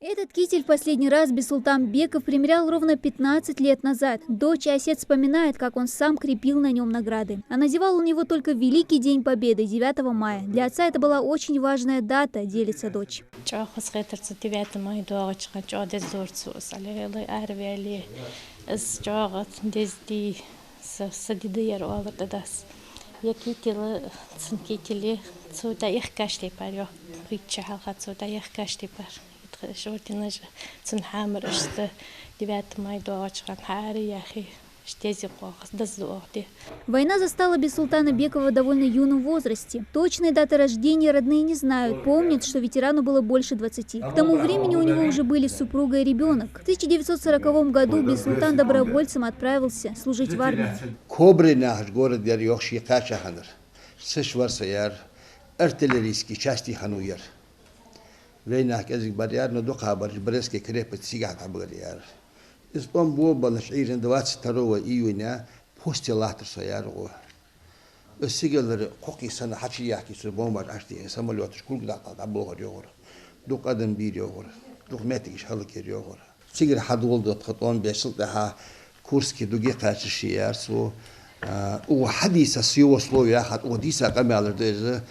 Этот китель в последний раз Бесултан-Беков примерял ровно 15 лет назад. Дочь и отец вспоминает, как он сам крепил на нем награды. А надевал он его только в Великий День Победы, 9 мая. Для отца это была очень важная дата, делится дочь. شورتي تنحمر اشت 9 мая дуачхан хари яхи штези қоғыз дыздуғди. Война застала Бесултана-Бекова в довольно юном возрасте. Точной даты рождения родные не знают. Помнят, что ветерану было больше 20. К тому времени у него уже были супруга и ребенок. В 1940 году Бесултан добровольцем отправился служить в армии. Война, язык барьер, но до хабар, Брестский крепость сигата барьер. Истамбул был 22 июня после латер сояру. Сигалер коки сана хачияки су бомбар ашти самолет шкул да табло говорю. Дук адам бирёгор. Дук метиш халк ерёгор. Сигер хадул да хатон бешил да курский дуги качшияр су. У хадиса сио условия хат одиса камалер да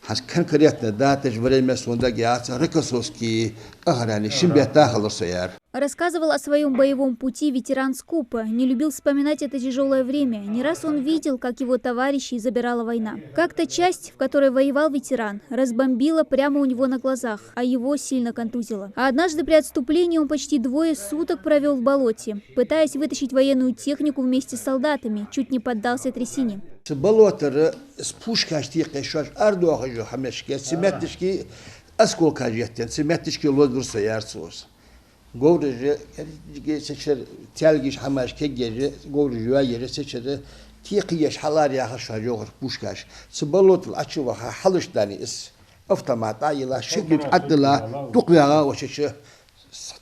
has конкретно датаж время сундагиаца рекосовский аграни шимбета халосяр. Рассказывал о своем боевом пути ветеран Скупа. Не любил вспоминать это тяжелое время. Не раз он видел, как его товарищей забирала война. Как-то часть, в которой воевал ветеран, разбомбила прямо у него на глазах, а его сильно контузило. А однажды при отступлении он почти 2 суток провел в болоте, пытаясь вытащить военную технику вместе с солдатами, чуть не поддался трясине. Болотер с пушкашти кешаш ардуахжу хамешке симметрички осколкажеттен симметрички лодурса ярсус. Говорю, сечер тялгиш хамашке геже говорю яере сечер тиқияш халария хашажор пушкаш. С болот ачуваха халыштани из автомата ила шиглут адла туқвяга вачеше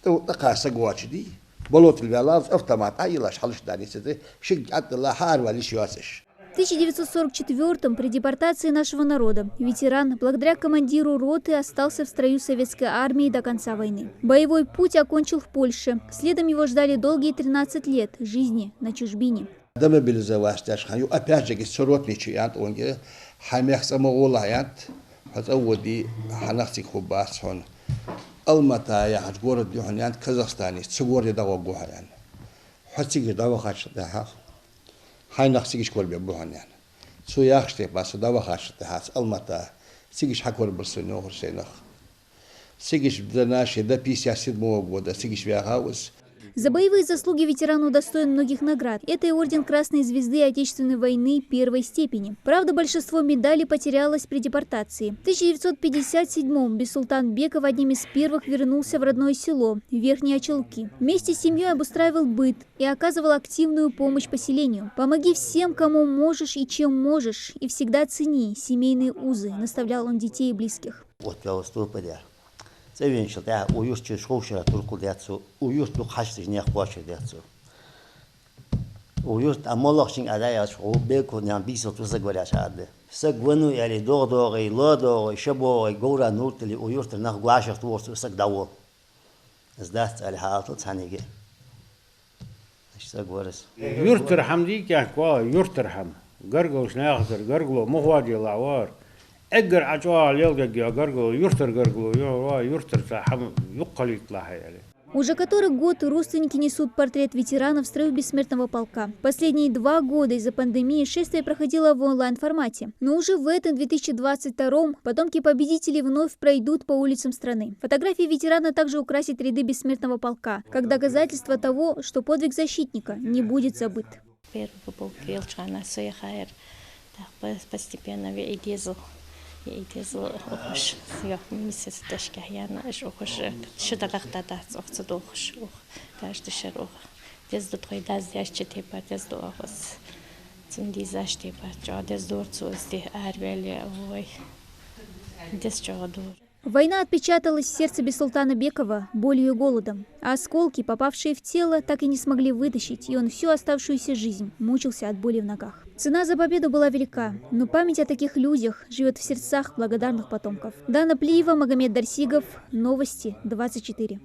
тақаса гуачди. Болот вяла автомата ила халыштани седе шиг адла харвали шуасеш. В 1944-м при депортации нашего народа ветеран, благодаря командиру роты, остался в строю советской армии до конца войны. Боевой путь окончил в Польше. Следом его ждали долгие 13 лет жизни на чужбине. Хайнах сигиш колбе буханян. Суяхште басу давахаште хас алмата сигиш хакор бурсуно хорсенах. Сигиш в наши до 57 года сигиш вягаус. За боевые заслуги ветеран удостоен многих наград. Это и орден Красной Звезды Отечественной войны первой степени. Правда, большинство медалей потерялось при депортации. В 1957-м Бесултан-Беков одним из первых вернулся в родное село, Верхние Очелки. Вместе с семьей обустраивал быт и оказывал активную помощь поселению. «Помоги всем, кому можешь и чем можешь, и всегда цени семейные узы», наставлял он детей и близких. Sevin da uyuş çoğuşa turku diyatsu uyuş bu haştı ne yapışı diyatsu uyuş amolak için adaya şu beko ne biso tuza göre şadı sagvanu yani doğru lado şabo gora nurtli uyuş na guaşa tuorsu sagdawo zdat al haatı tanige işte görüs yurtırham diye ki yurtırham gargoş ne yazır garglo muhvadi lawar أجر عجوال يلقى جارجو يرتر جارجو يرتر حم يقل يطلع يعني. Уже который год родственники несут портрет ветерана в строю бессмертного полка. Последние 2 года из-за пандемии шествие проходило в онлайн-формате. Но уже в этом 2022-м потомки победителей вновь пройдут по улицам страны. Фотографии ветерана также украсят ряды бессмертного полка, как доказательство того, что подвиг защитника не будет забыт. يتزل أخش سياق ميسس تشكيانا إيش أخش شو دقيقة داس أخذ أخش أخ كاش تشر أخ تزد تقي داز ياش تيبا تزد أخذ تندي زاش تيبا جا تزد دور تسوستي أربعة أوي تزد جا دور. Война отпечаталась в сердце Бесултана-Бекова болью и голодом, а осколки, попавшие в тело, так и не смогли вытащить, и он всю оставшуюся жизнь мучился от боли в ногах. Цена за победу была велика, но память о таких людях живет в сердцах благодарных потомков. Дана Плиева, Магомед Дарсигов, Новости 24.